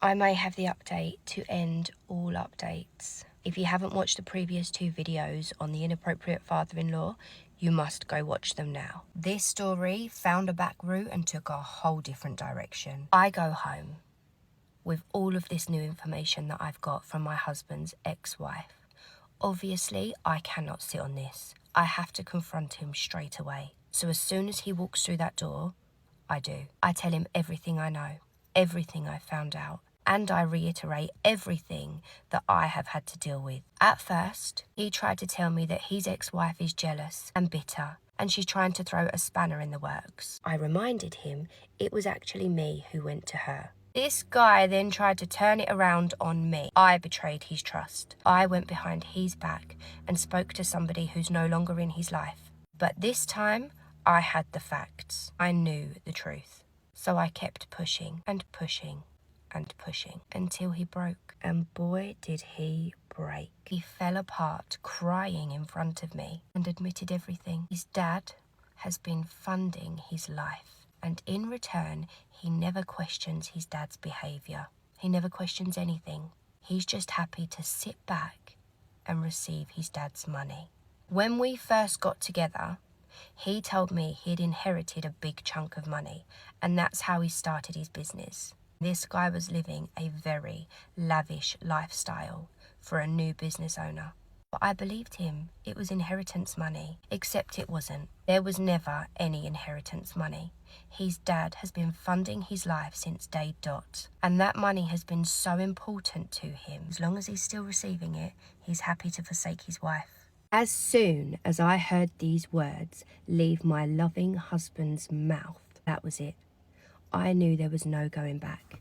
I may have the update to end all updates. If you haven't watched the previous 2 videos on the inappropriate father-in-law, you must go watch them now. This story found a back route and took a whole different direction. I go home with all of this new information that I've got from my husband's ex-wife. Obviously, I cannot sit on this. I have to confront him straight away. So as soon as he walks through that door, I do. I tell him everything I know, everything I found out, and I reiterate everything that I have had to deal with. At first, he tried to tell me that his ex-wife is jealous and bitter, and she's trying to throw a spanner in the works. I reminded him it was actually me who went to her. This guy then tried to turn it around on me. I betrayed his trust. I went behind his back and spoke to somebody who's no longer in his life. But this time, I had the facts. I knew the truth. So I kept pushing and pushing and pushing until he broke. And boy, did he break. He fell apart, crying in front of me, and admitted everything. His dad has been funding his life, and in return, he never questions his dad's behaviour. He never questions anything. He's just happy to sit back and receive his dad's money. When we first got together, he told me he'd inherited a big chunk of money, and that's how he started his business. This guy was living a very lavish lifestyle for a new business owner. But I believed him. It was inheritance money, except it wasn't. There was never any inheritance money. His dad has been funding his life since day dot, and that money has been so important to him. As long as he's still receiving it, he's happy to forsake his wife. As soon as I heard these words leave my loving husband's mouth, that was it. I knew there was no going back.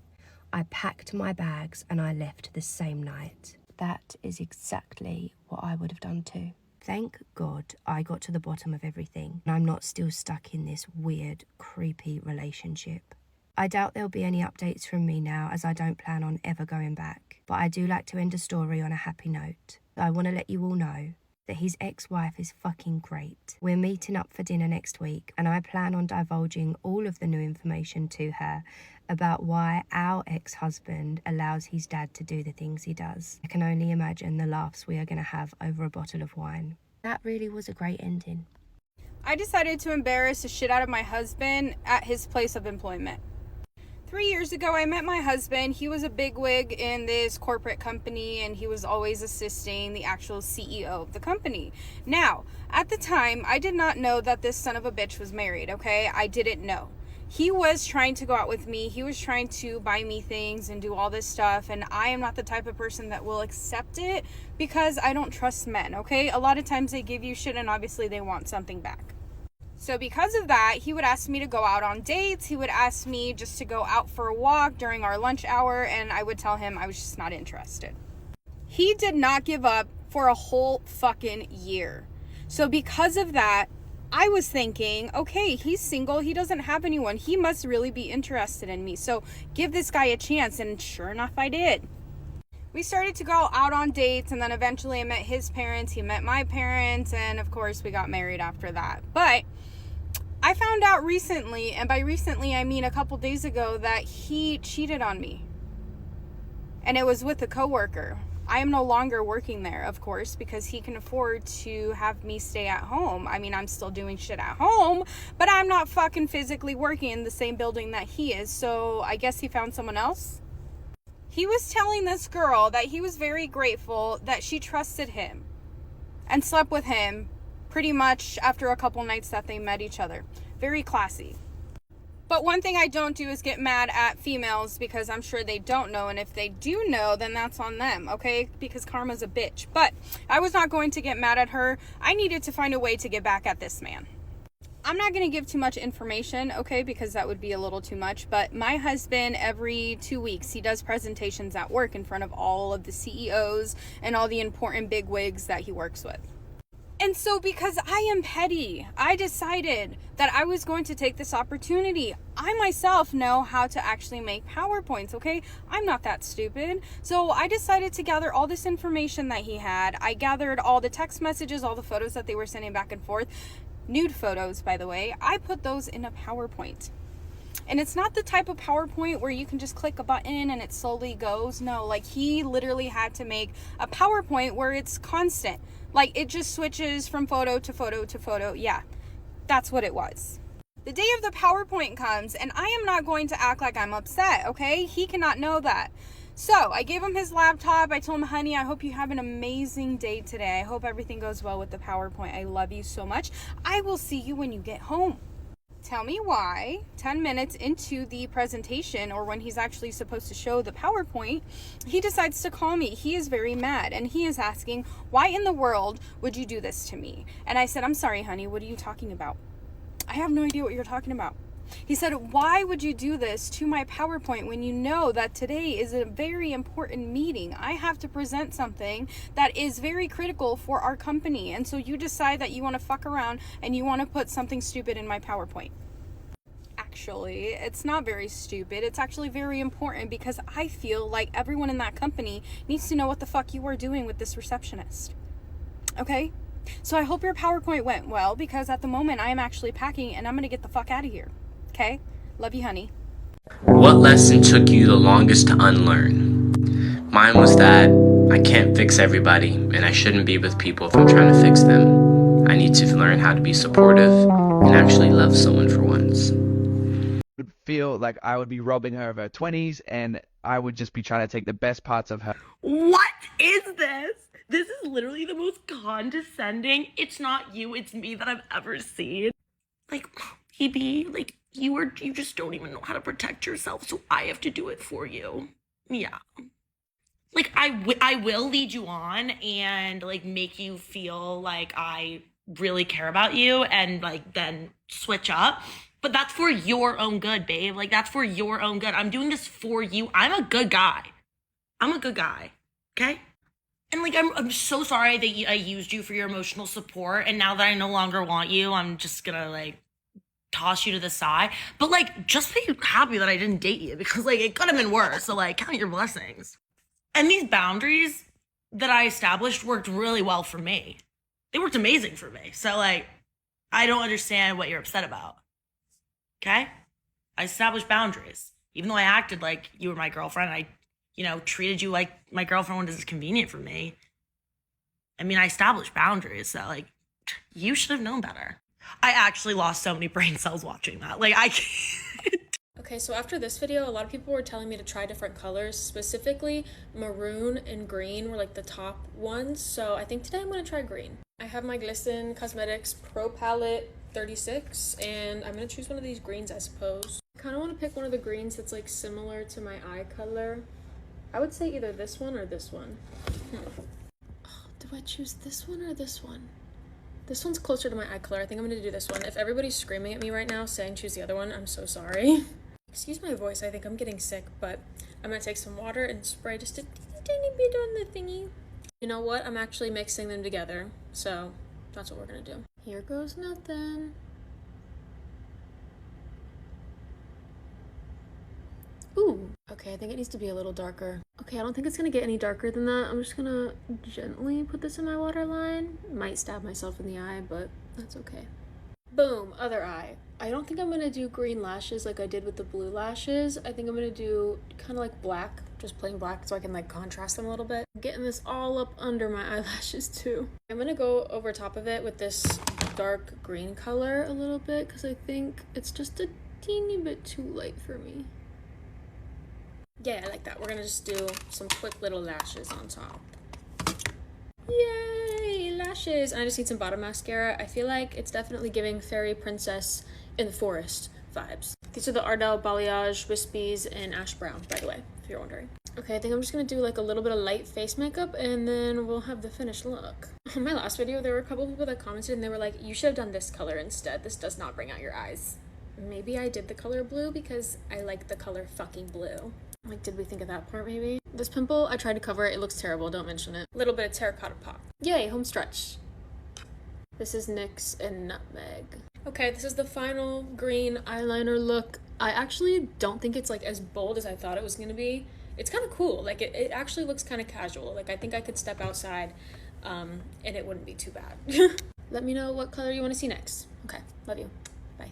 I packed my bags and I left the same night. That is exactly what I would have done too. Thank God I got to the bottom of everything and I'm not still stuck in this weird, creepy relationship. I doubt there'll be any updates from me now, as I don't plan on ever going back. But I do like to end a story on a happy note. I want to let you all know that his ex-wife is fucking great. We're meeting up for dinner next week and I plan on divulging all of the new information to her about why our ex-husband allows his dad to do the things he does. I can only imagine the laughs we are going to have over a bottle of wine. That really was a great ending. I decided to embarrass the shit out of my husband at his place of employment. 3 years ago, I met my husband. He was a bigwig in this corporate company, and he was always assisting the actual CEO of the company. Now, at the time, I did not know that this son of a bitch was married, okay? I didn't know. He was trying to go out with me. He was trying to buy me things and do all this stuff, and I am not the type of person that will accept it because I don't trust men, okay? A lot of times they give you shit, and obviously they want something back. So because of that, he would ask me to go out on dates. He would ask me just to go out for a walk during our lunch hour, and I would tell him I was just not interested. He did not give up for a whole fucking year. So because of that, I was thinking, okay, he's single. He doesn't have anyone. He must really be interested in me. So give this guy a chance. And sure enough, I did. We started to go out on dates, and then eventually I met his parents. He met my parents, and of course we got married after that. But I found out recently, and by recently I mean a couple days ago, that he cheated on me. And it was with a coworker. I am no longer working there, of course, because he can afford to have me stay at home. I mean, I'm still doing shit at home, but I'm not fucking physically working in the same building that he is. So I guess he found someone else. He was telling this girl that he was very grateful that she trusted him and slept with him pretty much after a couple nights that they met each other. Very classy. But one thing I don't do is get mad at females, because I'm sure they don't know, and if they do know, then that's on them, okay? Because karma's a bitch. But I was not going to get mad at her. I needed to find a way to get back at this man. I'm not going to give too much information, okay, because that would be a little too much, but my husband, every 2 weeks, he does presentations at work in front of all of the CEOs and all the important bigwigs that he works with. And so because I am petty, I decided that I was going to take this opportunity. I myself know how to actually make PowerPoints, okay? I'm not that stupid. So I decided to gather all this information that he had. I gathered all the text messages, all the photos that they were sending back and forth. Nude photos, by the way. I put those in a PowerPoint. And it's not the type of PowerPoint where you can just click a button and it slowly goes. No, like he literally had to make a PowerPoint where it's constant. Like it just switches from photo to photo to photo. Yeah, that's what it was. The day of the PowerPoint comes and I am not going to act like I'm upset, okay? He cannot know that. So I gave him his laptop. I told him, honey, I hope you have an amazing day today. I hope everything goes well with the PowerPoint. I love you so much. I will see you when you get home. Tell me why 10 minutes into the presentation, or when he's actually supposed to show the PowerPoint, he decides to call me. He is very mad and he is asking, why in the world would you do this to me? And I said, I'm sorry, honey, what are you talking about? I have no idea what you're talking about. He said, why would you do this to my PowerPoint when you know that today is a very important meeting? I have to present something that is very critical for our company. And so you decide that you want to fuck around and you want to put something stupid in my PowerPoint. Actually, it's not very stupid. It's actually very important because I feel like everyone in that company needs to know what the fuck you are doing with this receptionist. Okay? So I hope your PowerPoint went well, because at the moment I am actually packing and I'm going to get the fuck out of here. Okay? Love you, honey. What lesson took you the longest to unlearn? Mine was that I can't fix everybody, and I shouldn't be with people if I'm trying to fix them. I need to learn how to be supportive and actually love someone for once. Would feel like I would be robbing her of her 20s, and I would just be trying to take the best parts of her. What is this? This is literally the most condescending, it's not you, it's me that I've ever seen. Like, Hebe, like, you just don't even know how to protect yourself, so I have to do it for you. Yeah. Like, I will lead you on and, like, make you feel like I really care about you and, like, then switch up. But that's for your own good, babe. Like, that's for your own good. I'm doing this for you. I'm a good guy. I'm a good guy. Okay? And, like, I'm so sorry that I used you for your emotional support. And now that I no longer want you, I'm just gonna, like, toss you to the side. But, like, just be happy that I didn't date you, because, like, it could have been worse. So, like, count your blessings. And these boundaries that I established worked really well for me. They worked amazing for me. So, like, I don't understand what you're upset about. Okay? I established boundaries. Even though I acted like you were my girlfriend, I, treated you like my girlfriend when it's convenient for me. I mean, I established boundaries, so, like, you should have known better. I actually lost so many brain cells watching that. Like, I can't. Okay, so after this video, a lot of people were telling me to try different colors. Specifically, maroon and green were like the top ones. So I think today I'm going to try green. I have my Glisten Cosmetics Pro Palette 36, and I'm going to choose one of these greens, I suppose. I kind of want to pick one of the greens that's like similar to my eye color. I would say either this one or this one. Do I choose this one or this one? This one's closer to my eye color. I think I'm going to do this one. If everybody's screaming at me right now saying choose the other one, I'm so sorry. Excuse my voice, I think I'm getting sick, but I'm gonna take some water and spray just a tiny bit on the thingy. You know what? I'm actually mixing them together, so that's what we're gonna do. Here goes nothing. Ooh, okay, I think it needs to be a little darker. Okay, I don't think it's gonna get any darker than that. I'm just gonna gently put this in my waterline. Might stab myself in the eye, but that's okay. Boom, other eye. I don't think I'm gonna do green lashes like I did with the blue lashes. I think I'm gonna do kind of like black, just plain black, so I can like contrast them a little bit. I'm getting this all up under my eyelashes too. I'm gonna go over top of it with this dark green color a little bit because I think it's just a teeny bit too light for me. Yeah, I like that. We're gonna just do some quick little lashes on top. Yay, lashes! And I just need some bottom mascara. I feel like it's definitely giving fairy princess in the forest vibes. These are the Ardell Balayage Wispies in Ash Brown, by the way, if you're wondering. Okay, I think I'm just gonna do like a little bit of light face makeup and then we'll have the finished look. On my last video, there were a couple people that commented and they were like, you should have done this color instead. This does not bring out your eyes. Maybe I did the color blue because I like the color fucking blue. Like, did we think of that part maybe? This pimple, I tried to cover it. It looks terrible. Don't mention it. A little bit of terracotta pop. Yay, home stretch. This is NYX and Nutmeg. Okay, this is the final green eyeliner look. I actually don't think it's like as bold as I thought it was gonna be. It's kind of cool. Like, it actually looks kind of casual. Like, I think I could step outside and it wouldn't be too bad. Let me know what color you want to see next. Okay, love you. Bye.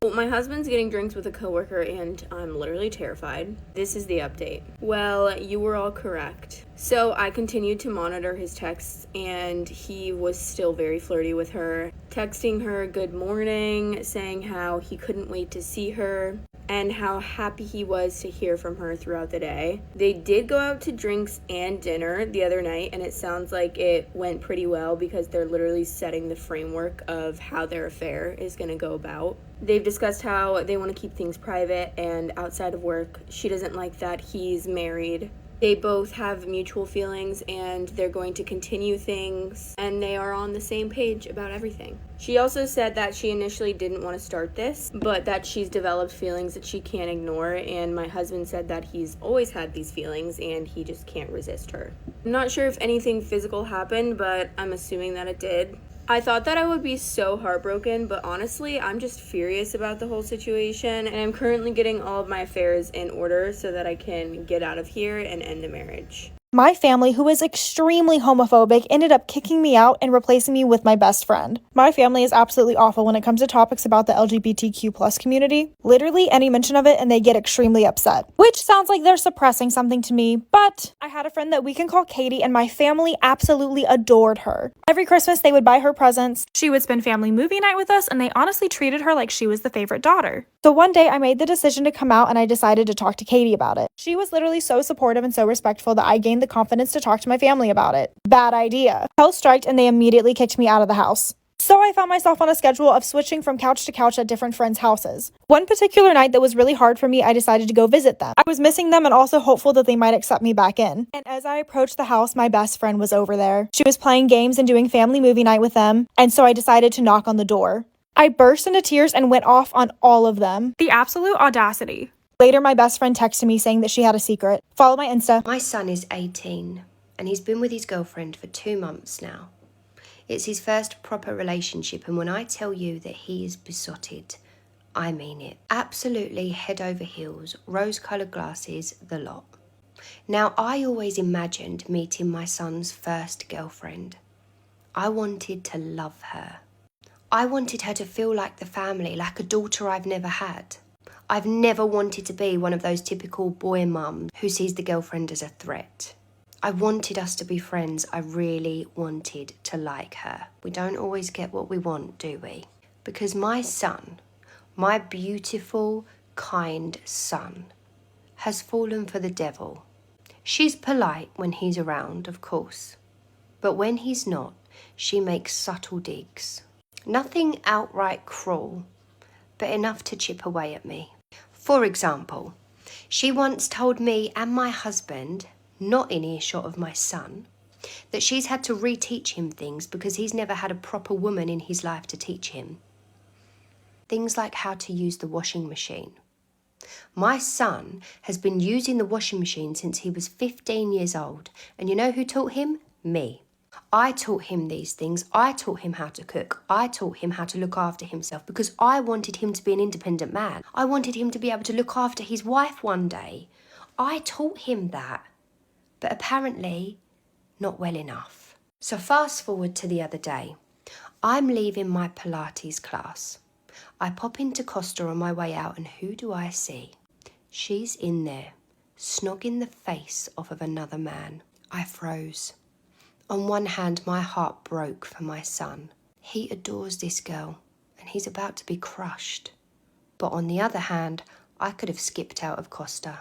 Well, my husband's getting drinks with a coworker and I'm literally terrified. This is the update. Well, you were all correct. So I continued to monitor his texts and he was still very flirty with her, texting her good morning, saying how he couldn't wait to see her and how happy he was to hear from her throughout the day. They did go out to drinks and dinner the other night, and it sounds like it went pretty well because they're literally setting the framework of how their affair is going to go about. They've discussed how they want to keep things private and outside of work. She doesn't like that he's married. They both have mutual feelings and they're going to continue things, and they are on the same page about everything. She also said that she initially didn't want to start this, but that she's developed feelings that she can't ignore, and my husband said that he's always had these feelings and he just can't resist her. I'm not sure if anything physical happened, but I'm assuming that it did. I thought that I would be so heartbroken, but honestly, I'm just furious about the whole situation, and I'm currently getting all of my affairs in order so that I can get out of here and end the marriage. My family, who is extremely homophobic, ended up kicking me out and replacing me with my best friend. My family is absolutely awful when it comes to topics about the LGBTQ plus community. Literally any mention of it and they get extremely upset. Which sounds like they're suppressing something to me, but I had a friend that we can call Katie and my family absolutely adored her. Every Christmas they would buy her presents. She would spend family movie night with us and they honestly treated her like she was the favorite daughter. So one day I made the decision to come out and I decided to talk to Katie about it. She was literally so supportive and so respectful that I gained the confidence to talk to my family about it. Bad idea. Hell striked and they immediately kicked me out of the house. So I found myself on a schedule of switching from couch to couch at different friends' houses. One particular night that was really hard for me, I decided to go visit them. I was missing them and also hopeful that they might accept me back in. And as I approached the house, my best friend was over there. She was playing games and doing family movie night with them, and so I decided to knock on the door. I burst into tears and went off on all of them. The absolute audacity. Later, my best friend texted me saying that she had a secret. Follow my Insta. My son is 18 and he's been with his girlfriend for 2 months now. It's his first proper relationship, and when I tell you that he is besotted, I mean it. Absolutely head over heels, rose-coloured glasses, the lot. Now, I always imagined meeting my son's first girlfriend. I wanted to love her. I wanted her to feel like the family, like a daughter I've never had. I've never wanted to be one of those typical boy mums who sees the girlfriend as a threat. I wanted us to be friends. I really wanted to like her. We don't always get what we want, do we? Because my son, my beautiful, kind son, has fallen for the devil. She's polite when he's around, of course. But when he's not, she makes subtle digs. Nothing outright cruel, but enough to chip away at me. For example, she once told me and my husband, not in earshot of my son, that she's had to reteach him things because he's never had a proper woman in his life to teach him. Things like how to use the washing machine. My son has been using the washing machine since he was 15 years old, and you know who taught him? Me. I taught him these things. I taught him how to cook. I taught him how to look after himself because I wanted him to be an independent man. I wanted him to be able to look after his wife one day. I taught him that. But apparently not well enough. So fast forward to the other day. I'm leaving my Pilates class. I pop into Costa on my way out and who do I see? She's in there, snogging the face off of another man. I froze. On one hand, my heart broke for my son. He adores this girl and he's about to be crushed. But on the other hand, I could have skipped out of Costa,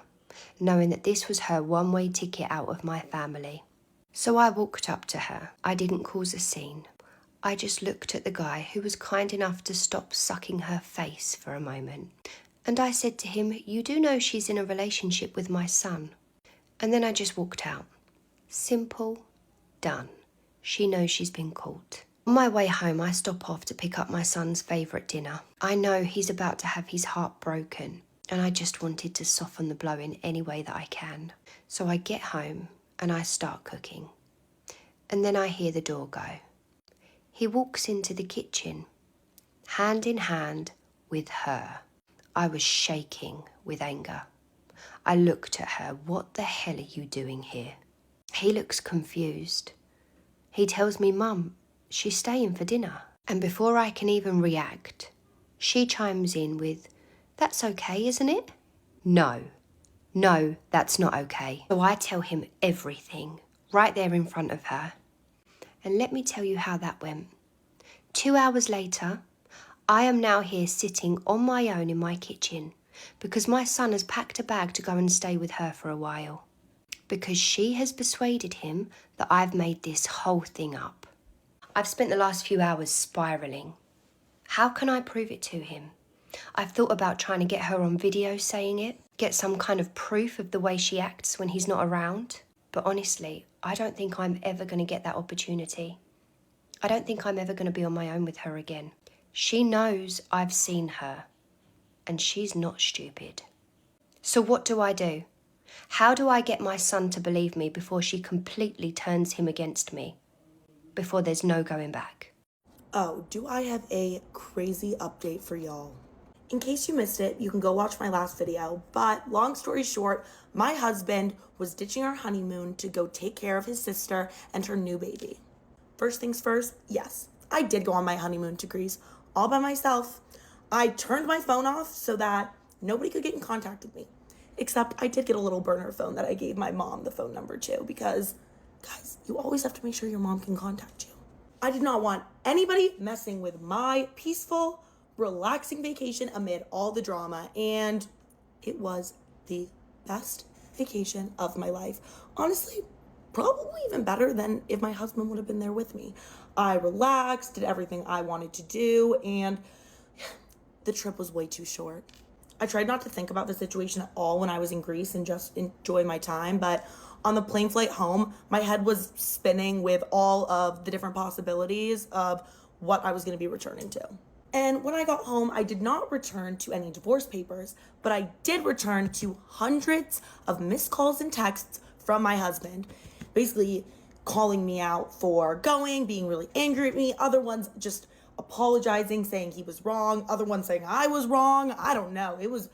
knowing that this was her one-way ticket out of my family. So I walked up to her. I didn't cause a scene. I just looked at the guy who was kind enough to stop sucking her face for a moment. And I said to him, "You do know she's in a relationship with my son." And then I just walked out. Simple, done. She knows she's been caught. On my way home, I stop off to pick up my son's favourite dinner. I know he's about to have his heart broken, and I just wanted to soften the blow in any way that I can. So I get home and I start cooking. And then I hear the door go. He walks into the kitchen, hand in hand with her. I was shaking with anger. I looked at her. "What the hell are you doing here?" He looks confused. He tells me, "Mum, she's staying for dinner." And before I can even react, She chimes in with, "That's okay, isn't it?" No, that's not okay. So I tell him everything, right there in front of her. And let me tell you how that went. 2 hours later, I am now here sitting on my own in my kitchen because my son has packed a bag to go and stay with her for a while. Because she has persuaded him that I've made this whole thing up. I've spent the last few hours spiralling. How can I prove it to him? I've thought about trying to get her on video saying it, get some kind of proof of the way she acts when he's not around. But honestly, I don't think I'm ever going to get that opportunity. I don't think I'm ever going to be on my own with her again. She knows I've seen her, and she's not stupid. So what do I do? How do I get my son to believe me before she completely turns him against me? Before there's no going back? Oh, do I have a crazy update for y'all? In case you missed it, you can go watch my last video, but long story short, my husband was ditching our honeymoon to go take care of his sister and her new baby. First things first, yes, I did go on my honeymoon to Greece all by myself. I turned my phone off so that nobody could get in contact with me. Except I did get a little burner phone that I gave my mom the phone number to because, guys, you always have to make sure your mom can contact you. I did not want anybody messing with my peaceful, relaxing vacation amid all the drama, and it was the best vacation of my life. Honestly, probably even better than if my husband would have been there with me. I relaxed, did everything I wanted to do, and the trip was way too short. I tried not to think about the situation at all when I was in Greece and just enjoy my time, but on the plane flight home, my head was spinning with all of the different possibilities of what I was going to be returning to. And when I got home, I did not return to any divorce papers, but I did return to hundreds of missed calls and texts from my husband, basically calling me out for going, being really angry at me, other ones just apologizing, saying he was wrong, other ones saying I was wrong. I don't know. It was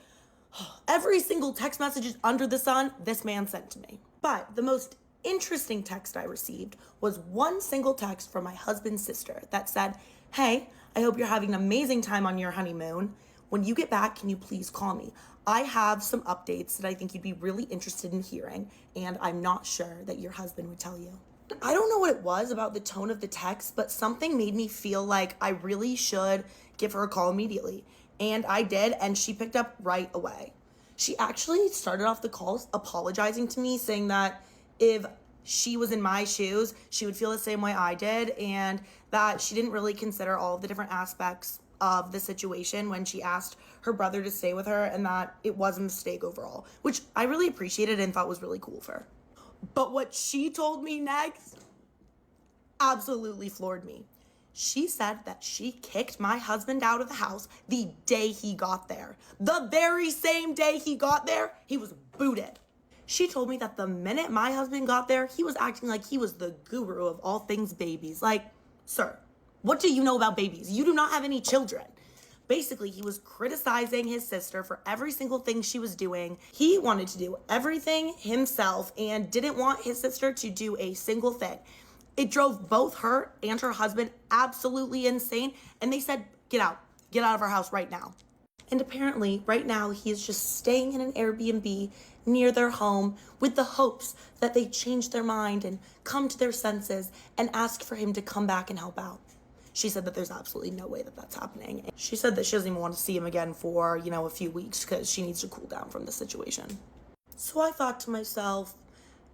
every single text message under the sun this man sent to me. But the most interesting text I received was one single text from my husband's sister that said, "Hey, I hope you're having an amazing time on your honeymoon. When you get back, can you please call me? I have some updates that I think you'd be really interested in hearing, and I'm not sure that your husband would tell you." I don't know what it was about the tone of the text, but something made me feel like I really should give her a call immediately. And I did, and she picked up right away. She actually started off the calls apologizing to me, saying that if she was in my shoes, she would feel the same way I did, and that she didn't really consider all of the different aspects of the situation when she asked her brother to stay with her, and that it was a mistake overall, which I really appreciated and thought was really cool of her. But what she told me next absolutely floored me. She said that she kicked my husband out of the house the day he got there. The very same day he got there, he was booted. She told me that the minute my husband got there, he was acting like he was the guru of all things babies. Like, sir, what do you know about babies? You do not have any children. Basically, he was criticizing his sister for every single thing she was doing. He wanted to do everything himself and didn't want his sister to do a single thing. It drove both her and her husband absolutely insane, and they said, get out of our house right now. And apparently, right now, he is just staying in an Airbnb near their home with the hopes that they change their mind and come to their senses and ask for him to come back and help out. She said that there's absolutely no way that that's happening. She said that she doesn't even want to see him again for, a few weeks because she needs to cool down from the situation. So I thought to myself,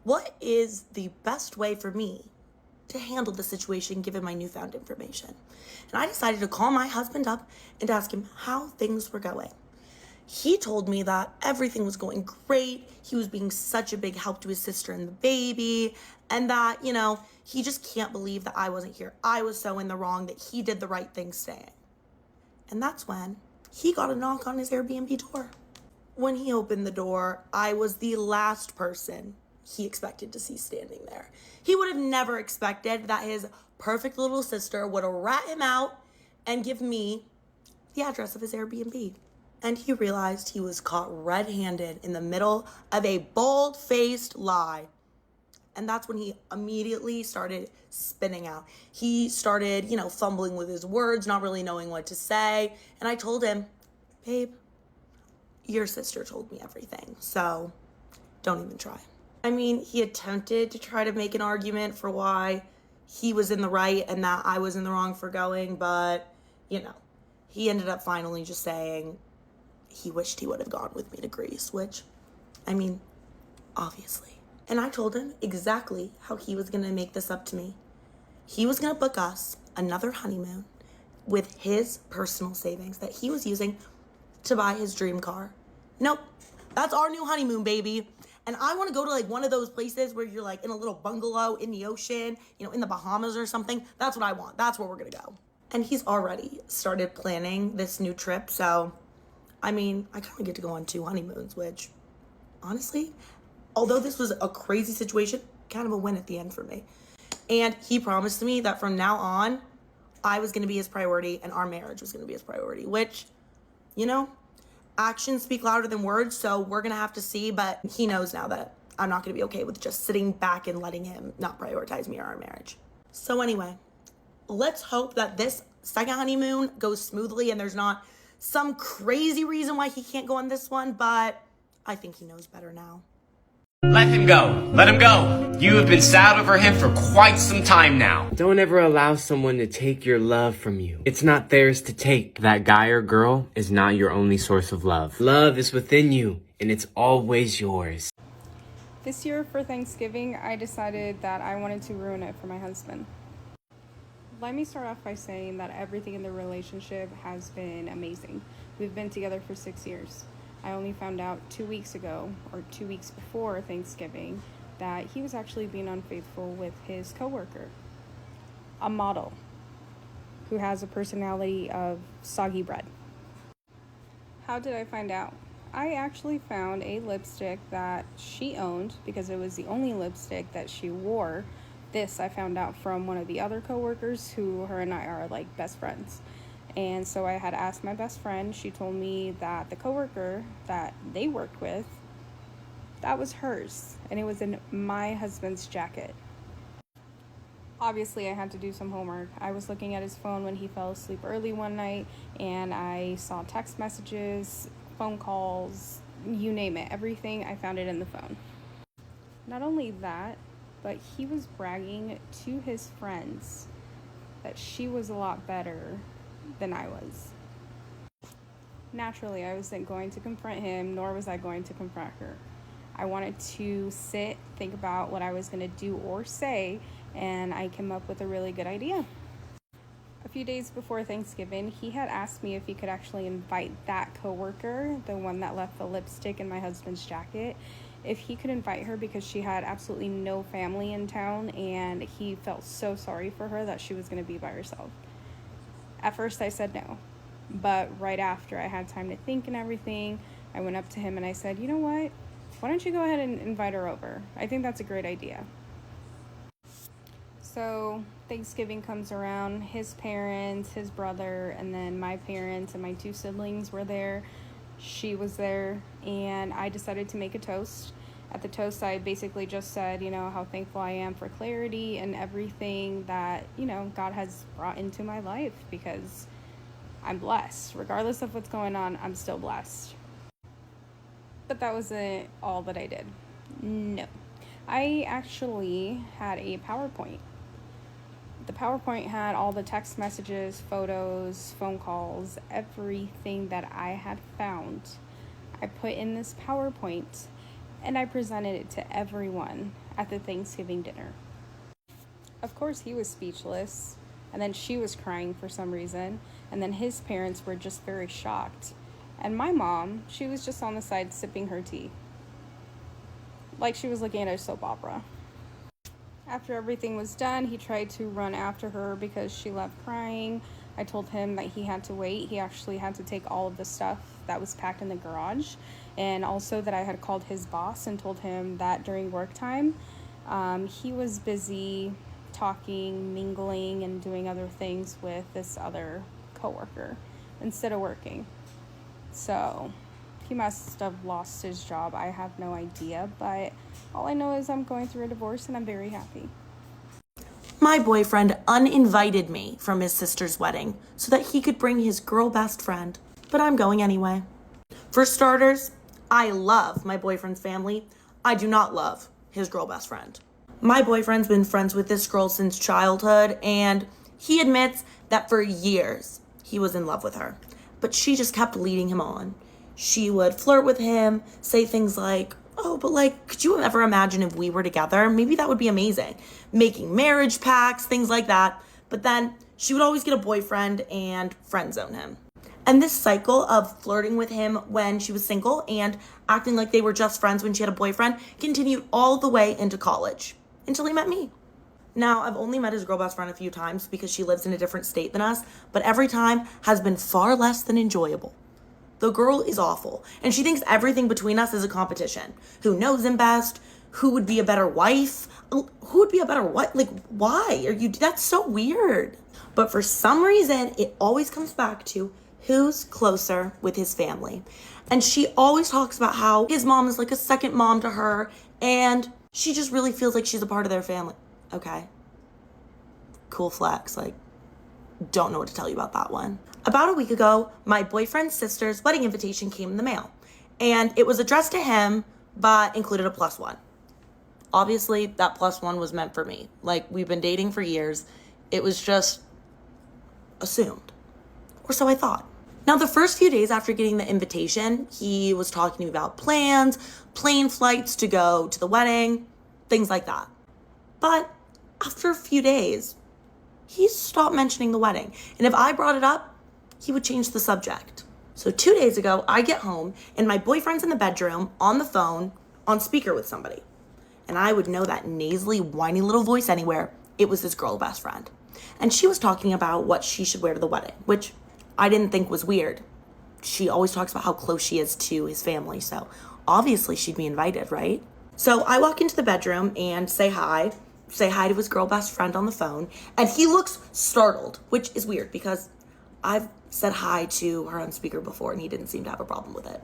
what is the best way for me to handle the situation given my newfound information? And I decided to call my husband up and ask him how things were going. He told me that everything was going great. He was being such a big help to his sister and the baby, and that, he just can't believe that I wasn't here. I was so in the wrong that he did the right thing staying. And that's when he got a knock on his Airbnb door. When he opened the door, I was the last person he expected to see standing there. He would have never expected that his perfect little sister would rat him out and give me the address of his Airbnb. And he realized he was caught red-handed in the middle of a bold-faced lie. And that's when he immediately started spinning out. He started, fumbling with his words, not really knowing what to say. And I told him, babe, your sister told me everything, so don't even try. I mean, he attempted to try to make an argument for why he was in the right and that I was in the wrong for going, but, he ended up finally just saying he wished he would have gone with me to Greece, which, I mean, obviously. And I told him exactly how he was going to make this up to me. He was going to book us another honeymoon with his personal savings that he was using to buy his dream car. Nope, that's our new honeymoon, baby. And I want to go to like one of those places where you're like in a little bungalow in the ocean, in the Bahamas or something. That's what I want. That's where we're going to go. And he's already started planning this new trip. So, I mean, I kind of get to go on 2 honeymoons, which honestly, although this was a crazy situation, kind of a win at the end for me. And he promised me that from now on, I was going to be his priority and our marriage was going to be his priority, which, actions speak louder than words. So we're going to have to see. But he knows now that I'm not going to be okay with just sitting back and letting him not prioritize me or our marriage. So anyway, let's hope that this second honeymoon goes smoothly and there's not some crazy reason why he can't go on this one. But I think he knows better now. Let him go. Let him go. You have been sad over him for quite some time now. Don't ever allow someone to take your love from you. It's not theirs to take. That guy or girl is not your only source of love. Love is within you, and it's always yours. This year for Thanksgiving, I decided that I wanted to ruin it for my husband. Let me start off by saying that everything in the relationship has been amazing. We've been together for 6 years. I only found out 2 weeks ago, or 2 weeks before Thanksgiving, that he was actually being unfaithful with his coworker, a model who has a personality of soggy bread. How did I find out? I actually found a lipstick that she owned because it was the only lipstick that she wore. This I found out from one of the other coworkers who her and I are like best friends. And so I had asked my best friend. She told me that the coworker that they worked with, that was hers, and it was in my husband's jacket. Obviously, I had to do some homework. I was looking at his phone when he fell asleep early one night, and I saw text messages, phone calls, you name it, everything. I found it in the phone. Not only that, but he was bragging to his friends that she was a lot better than I was. Naturally, I wasn't going to confront him, nor was I going to confront her. I wanted to sit, think about what I was going to do or say, and I came up with a really good idea. A few days before Thanksgiving, he had asked me if he could actually invite that coworker, the one that left the lipstick in my husband's jacket, if he could invite her because she had absolutely no family in town, and he felt so sorry for her that she was going to be by herself. At first I said no, but right after I had time to think and everything, I went up to him and I said, you know what? Why don't you go ahead and invite her over? I think that's a great idea. So Thanksgiving comes around, his parents, his brother, and then my parents and my 2 siblings were there. She was there, and I decided to make a toast. At the toast, I basically just said, how thankful I am for clarity and everything that, God has brought into my life, because I'm blessed. Regardless of what's going on, I'm still blessed. But that wasn't all that I did. No. I actually had a PowerPoint. The PowerPoint had all the text messages, photos, phone calls, everything that I had found. I put in this PowerPoint and I presented it to everyone at the Thanksgiving dinner. Of course, he was speechless, and then she was crying for some reason, and then his parents were just very shocked. And my mom, she was just on the side sipping her tea, like she was looking at a soap opera. After everything was done, he tried to run after her because she left crying. I told him that he had to wait. He actually had to take all of the stuff that was packed in the garage, and also that I had called his boss and told him that during work time, he was busy talking, mingling, and doing other things with this other coworker instead of working. So He must have lost his job. I have no idea, but all I know is I'm going through a divorce and I'm very happy. My boyfriend uninvited me from his sister's wedding so that he could bring his girl best friend, but I'm going anyway. For starters, I love my boyfriend's family. I do not love his girl best friend. My boyfriend's been friends with this girl since childhood, and he admits that for years he was in love with her, but she just kept leading him on. She would flirt with him, say things like, oh, but like, could you ever imagine if we were together? Maybe that would be amazing. Making marriage pacts, things like that. But then she would always get a boyfriend and friend zone him. And this cycle of flirting with him when she was single and acting like they were just friends when she had a boyfriend continued all the way into college until he met me. Now, I've only met his girl best friend a few times because she lives in a different state than us, but every time has been far less than enjoyable. The girl is awful, and she thinks everything between us is a competition. Who knows him best? Who would be a better wife? Who would be a better wife? Like, why are you? That's so weird. But for some reason, it always comes back to who's closer with his family. And she always talks about how his mom is like a second mom to her, and she just really feels like she's a part of their family. Okay. Cool flex. Like, don't know what to tell you about that one. About a week ago, my boyfriend's sister's wedding invitation came in the mail, and it was addressed to him, but included a +1. Obviously, that +1 was meant for me. Like, we've been dating for years. It was just assumed, or so I thought. Now, the first few days after getting the invitation, he was talking to me about plans, plane flights to go to the wedding, things like that. But after a few days, he stopped mentioning the wedding. And if I brought it up, he would change the subject. So 2 days ago, I get home and my boyfriend's in the bedroom on the phone on speaker with somebody. And I would know that nasally, whiny little voice anywhere. It was his girl best friend. And she was talking about what she should wear to the wedding, which I didn't think was weird. She always talks about how close she is to his family. So obviously she'd be invited, right? So I walk into the bedroom and say hi to his girl best friend on the phone. And he looks startled, which is weird because I've said hi to her on speaker before and he didn't seem to have a problem with it.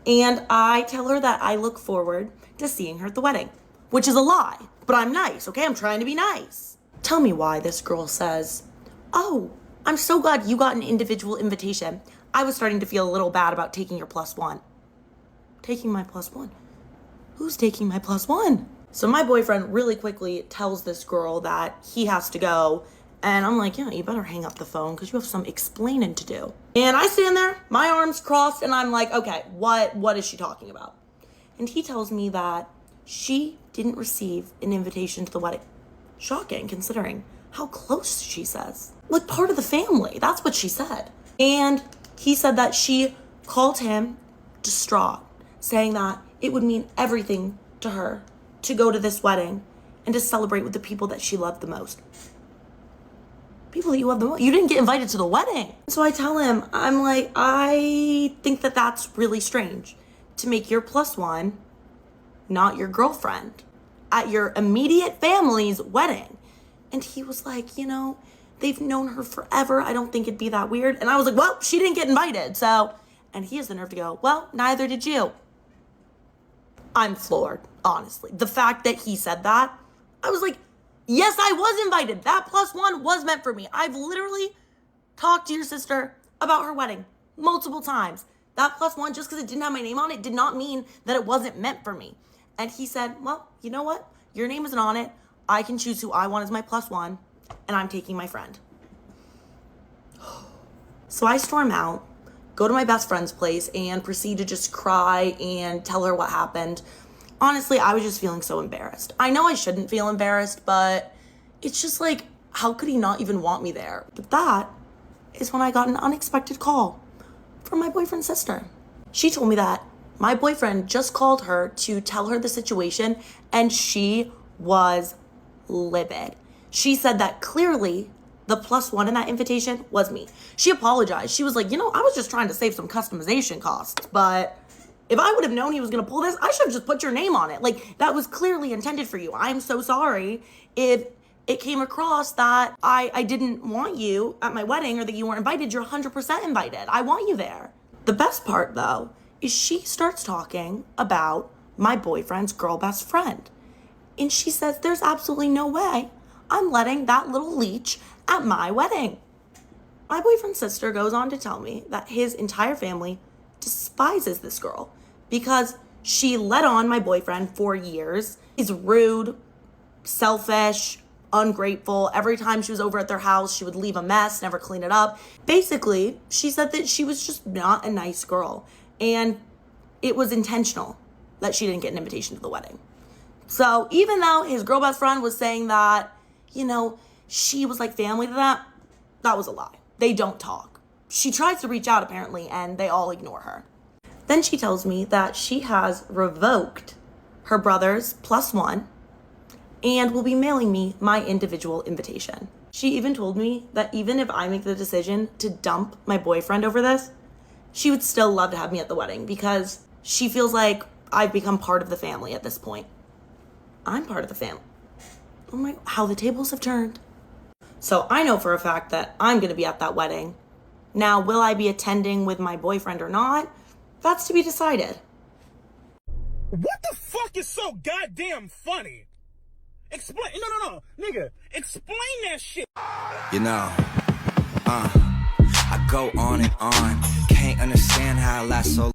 And I tell her that I look forward to seeing her at the wedding, which is a lie, but I'm nice, okay? I'm trying to be nice. Tell me why this girl says, oh, I'm so glad you got an individual invitation. I was starting to feel a little bad about taking your +1. Taking my +1? Who's taking my +1? So my boyfriend really quickly tells this girl that he has to go. And I'm like, yeah, you better hang up the phone because you have some explaining to do. And I stand there, my arms crossed, and I'm like, okay, what is she talking about? And he tells me that she didn't receive an invitation to the wedding. Shocking, considering how close she says. Like, part of the family. That's what she said. And he said that she called him distraught, saying that it would mean everything to her to go to this wedding and to celebrate with the people that she loved the most. People that you love the most. You didn't get invited to the wedding. So I tell him, I'm like, I think that that's really strange to make your +1 not your girlfriend at your immediate family's wedding. And he was like, you know, they've known her forever. I don't think it'd be that weird. And I was like, well, she didn't get invited. So, and he has the nerve to go, well, neither did you. I'm floored, honestly. The fact that he said that, I was like, yes, I was invited. That +1 was meant for me. I've literally talked to your sister about her wedding multiple times. That +1, just because it didn't have my name on it, did not mean that it wasn't meant for me. And he said, well, you know what? Your name isn't on it. I can choose who I want as my +1, and I'm taking my friend. So I storm out, go to my best friend's place, and proceed to just cry and tell her what happened. Honestly, I was just feeling so embarrassed. I know I shouldn't feel embarrassed, but it's just like, how could he not even want me there? But that is when I got an unexpected call from my boyfriend's sister. She told me that my boyfriend just called her to tell her the situation, and she was livid. She said that clearly the +1 in that invitation was me. She apologized. She was like, you know, I was just trying to save some customization costs, but if I would have known he was going to pull this, I should have just put your name on it. Like, that was clearly intended for you. I'm so sorry if it came across that I didn't want you at my wedding or that you weren't invited. You're 100% invited. I want you there. The best part, though, is she starts talking about my boyfriend's girl best friend. And she says, there's absolutely no way I'm letting that little leech at my wedding. My boyfriend's sister goes on to tell me that his entire family despises this girl because she led on my boyfriend for years. He's rude, selfish, ungrateful. Every time she was over at their house, she would leave a mess, never clean it up. Basically, she said that she was just not a nice girl, and it was intentional that she didn't get an invitation to the wedding. So even though his girl best friend was saying that, she was like family to that was a lie. They don't talk. She tries to reach out apparently, and they all ignore her. Then she tells me that she has revoked her brother's +1 and will be mailing me my individual invitation. She even told me that even if I make the decision to dump my boyfriend over this, she would still love to have me at the wedding because she feels like I've become part of the family at this point. I'm part of the family. Oh my, how the tables have turned. So I know for a fact that I'm gonna be at that wedding. Now, will I be attending with my boyfriend or not? That's to be decided. What the fuck is so goddamn funny? Explain. No. Nigga, explain that shit. I go on and on. Can't understand how I last so